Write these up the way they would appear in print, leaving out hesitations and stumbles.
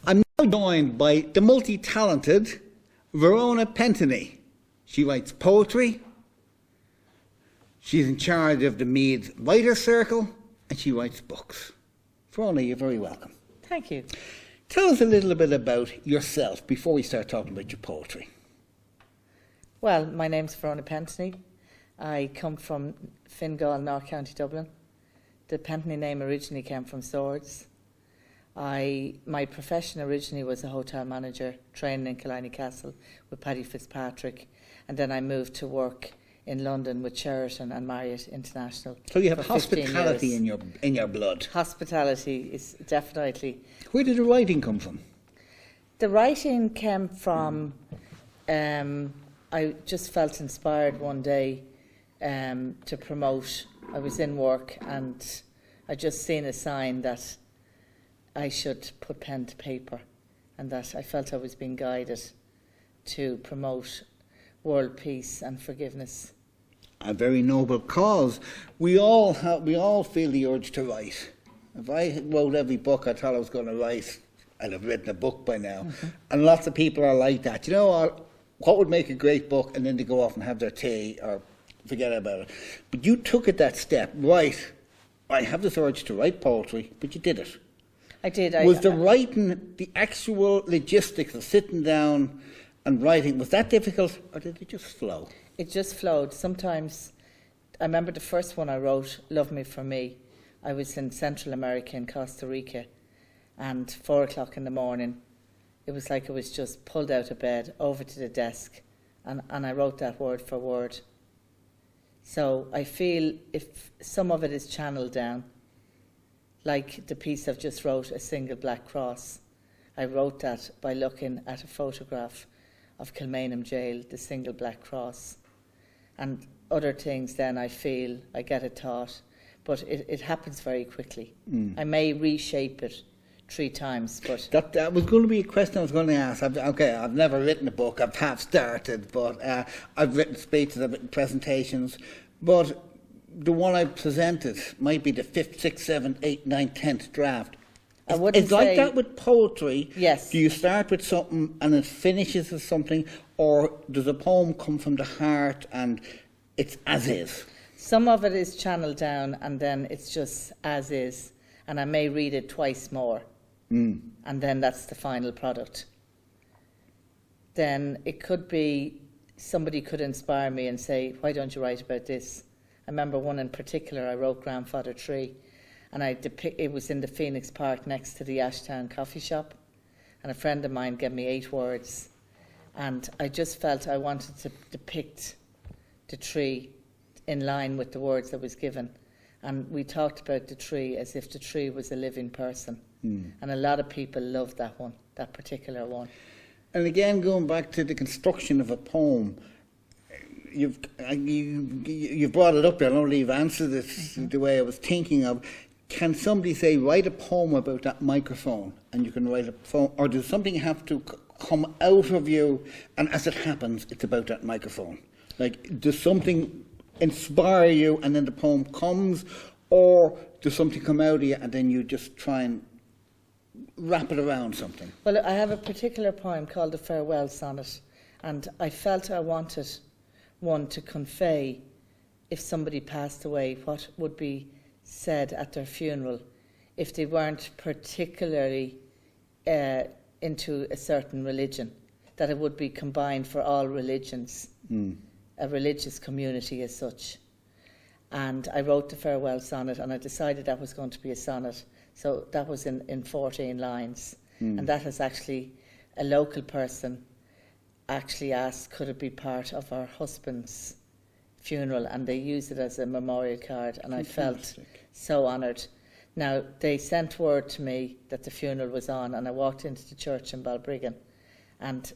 I'm now joined by the multi-talented Verona Pentony. She writes poetry, she's in charge of the Meath Writers' Circle, and she writes books. Verona, you're very welcome. Thank you. Tell us a little bit about yourself before we start talking about your poetry. Well, my name's Verona Pentony. I come from Fingal, North County Dublin. The Pentony name originally came from swords. My profession originally was a hotel manager, training in Killiney Castle with Paddy Fitzpatrick, and then I moved to work in London with Sheraton and Marriott International. So you have hospitality in your blood. Hospitality is definitely. Where did the writing come from? The writing came from. I just felt inspired one day to promote. I was in work and I just seen a sign that I should put pen to paper, and that I felt I was being guided to promote world peace and forgiveness. A very noble cause. We all feel the urge to write. If I wrote every book I thought I was going to write, I'd have written a book by now. Mm-hmm. And lots of people are like that. You know what would make a great book? And then they go off and have their tea or forget about it. But you took it that step. Right, I have this urge to write poetry, but you did it. I did. Was the writing, the actual logistics of sitting down and writing, was that difficult, or did it just flow? It just flowed. Sometimes, I remember the first one I wrote, Love Me For Me. I was in Central America, in Costa Rica, and 4:00 in the morning, it was like I was just pulled out of bed, over to the desk, and I wrote that word for word. So I feel if some of it is channeled down, like the piece I've just wrote, A Single Black Cross, I wrote that by looking at a photograph of Kilmainham Jail, the single black cross. And other things then I feel, I get a thought, but it happens very quickly. I may reshape it 3 times, but... That was going to be a question I was going to ask. I've never written a book, I've half started, but I've written speeches, I've written presentations, but the one I presented might be the 5th, 6th, 7th, 8th, 9th, 10th draft. It's like that with poetry. Yes. Do you start with something and it finishes with something, or does a poem come from the heart and it's as is? Some of it is channeled down and then it's just as is, and I may read it twice more, and then that's the final product. Then it could be somebody could inspire me and say, why don't you write about this? I remember one in particular, I wrote Grandfather Tree, and it was in the Phoenix Park next to the Ashtown coffee shop, and a friend of mine gave me 8 words, and I just felt I wanted to depict the tree in line with the words that was given, and we talked about the tree as if the tree was a living person, and a lot of people loved that particular one. And again, going back to the construction of a poem, you've brought it up there. I don't know if you've answered it the way I was thinking of. Can somebody say, write a poem about that microphone, and you can write a poem, or does something have to come out of you, and as it happens, it's about that microphone? Like, does something inspire you, and then the poem comes, or does something come out of you, and then you just try and wrap it around something? Well, I have a particular poem called The Farewell Sonnet, and I felt I wanted one to convey, if somebody passed away, what would be said at their funeral if they weren't particularly into a certain religion, that it would be combined for all religions, a religious community as such. And I wrote the Farewell Sonnet, and I decided that was going to be a sonnet, so that was in 14 lines. And that has actually, a local person actually asked, could it be part of her husband's funeral, and they used it as a memorial card, and I felt so honoured. Now, they sent word to me that the funeral was on, and I walked into the church in Balbriggan, and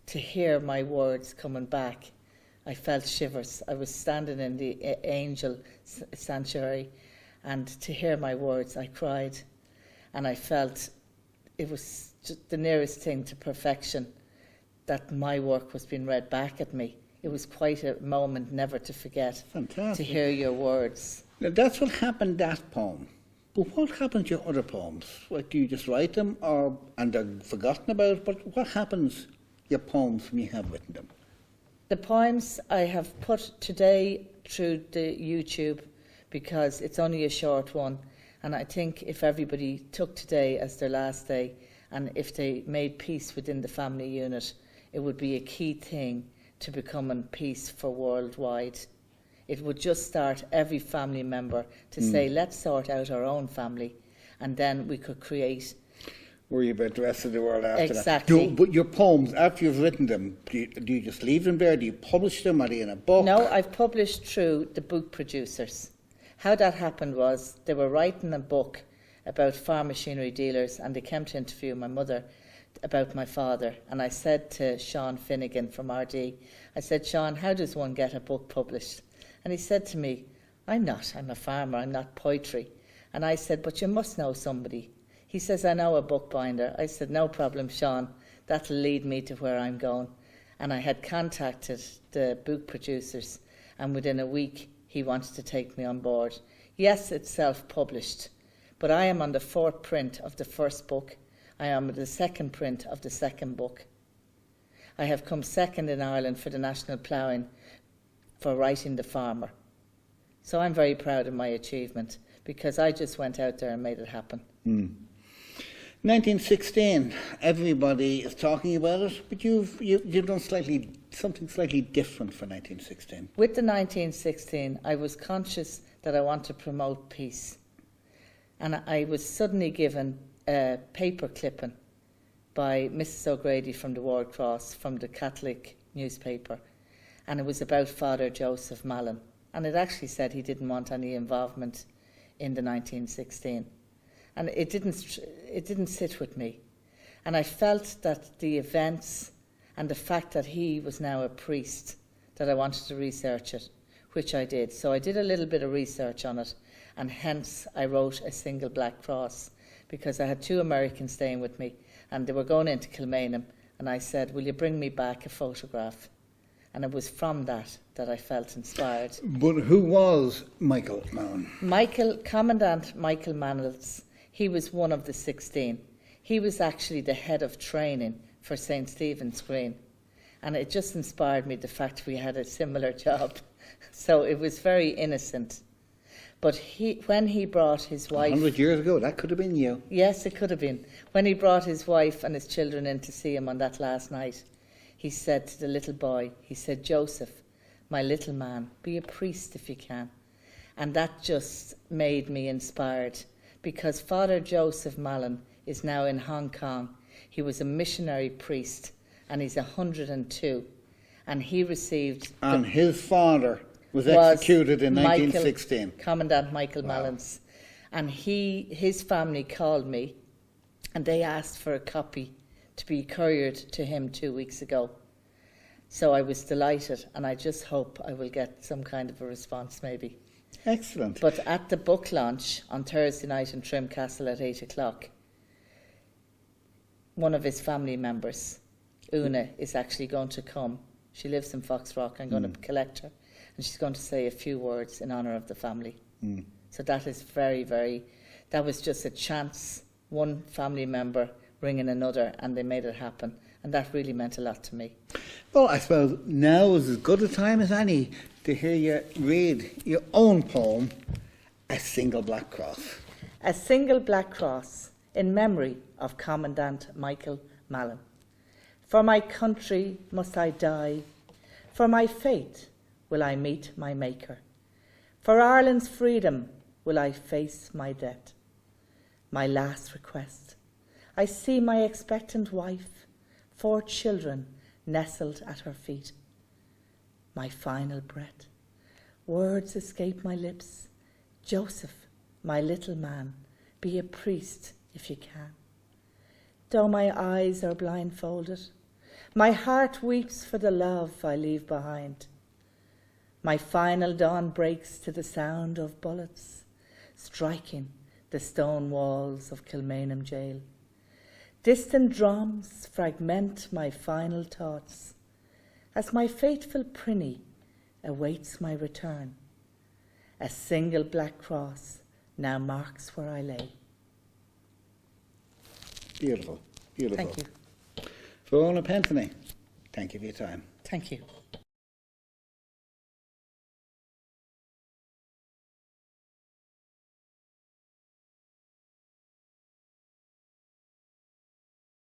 to hear my words coming back, I felt shivers. I was standing in the angel sanctuary, and to hear my words, I cried, and I felt it was just the nearest thing to perfection, that my work was being read back at me. It was quite a moment never to forget. Fantastic. To hear your words. Now, that's what happened, that poem. But what happens to your other poems? Like, do you just write them, and they're forgotten about? But what happens to your poems when you have written them? The poems I have put today through the YouTube because it's only a short one, and I think if everybody took today as their last day and if they made peace within the family unit, it would be a key thing to becoming peace for worldwide. It would just start every family member to say, let's sort out our own family, and then we could create. Worry about the rest of the world after Exactly. that. But your poems, after you've written them, do you just leave them there? Do you publish them? Are they in a book? No, I've published through the book producers. How that happened was they were writing a book about farm machinery dealers, and they came to interview my mother about my father. And I said to Sean Finnegan from RD, I said, Sean, how does one get a book published? And he said to me, I'm a farmer, I'm not poetry. And I said, but you must know somebody. He says, I know a bookbinder. I said, no problem, Sean. That'll lead me to where I'm going. And I had contacted the book producers, and within a week, he wanted to take me on board. Yes, it's self-published, but I am on the 4th print of the first book. I am on the 2nd print of the 2nd book. I have come 2nd in Ireland for the National Ploughing for writing The Farmer. So I'm very proud of my achievement because I just went out there and made it happen. 1916, everybody is talking about it, but you've done something slightly different for 1916. With the 1916, I was conscious that I want to promote peace. And I was suddenly given a paper clipping by Mrs. O'Grady from the Ward Cross, from the Catholic newspaper. And it was about Father Joseph Malam. And it actually said he didn't want any involvement in the 1916. And it didn't sit with me. And I felt that the events and the fact that he was now a priest, that I wanted to research it, which I did. So I did a little bit of research on it, and hence I wrote A Single Black Cross, because I had 2 Americans staying with me, and they were going into Kilmainham, and I said, will you bring me back a photograph? And it was from that I felt inspired. But who was Michael Malam? Commandant Michael Manels. He was one of the 16. He was actually the head of training for St. Stephen's Green. And it just inspired me, the fact we had a similar job. So it was very innocent. But when he brought his wife... 100 years ago, that could have been you. Yes, it could have been. When he brought his wife and his children in to see him on that last night, he said to the little boy, he said, Joseph, my little man, be a priest if you can. And that just made me inspired, because Father Joseph Malam is now in Hong Kong. He was a missionary priest, and he's 102. And he received... And his father was executed in 1916. Commandant Michael Malins. And his family called me, and they asked for a copy to be couriered to him 2 weeks ago. So I was delighted, and I just hope I will get some kind of a response maybe. Excellent. But at the book launch on Thursday night in Trim Castle at 8 o'clock, one of his family members, Una, is actually going to come. She lives in Foxrock. I'm going to collect her, and she's going to say a few words in honour of the family. So that is very, very... That was just a chance, one family member ringing another, and they made it happen. And that really meant a lot to me. Well, I suppose now is as good a time as any to hear you read your own poem, A Single Black Cross. A Single Black Cross in memory of Commandant Michael Malam. For my country must I die, for my fate will I meet my Maker. For Ireland's freedom will I face my debt. My last request, I see my expectant wife, 4 children nestled at her feet. My final breath, words escape my lips. Joseph, my little man, be a priest if you can. Though my eyes are blindfolded, my heart weeps for the love I leave behind. My final dawn breaks to the sound of bullets striking the stone walls of Kilmainham jail. Distant drums fragment my final thoughts as my faithful Prinny awaits my return. A single black cross now marks where I lay. Beautiful, beautiful. Thank you. Verona Pentony, thank you for your time. Thank you.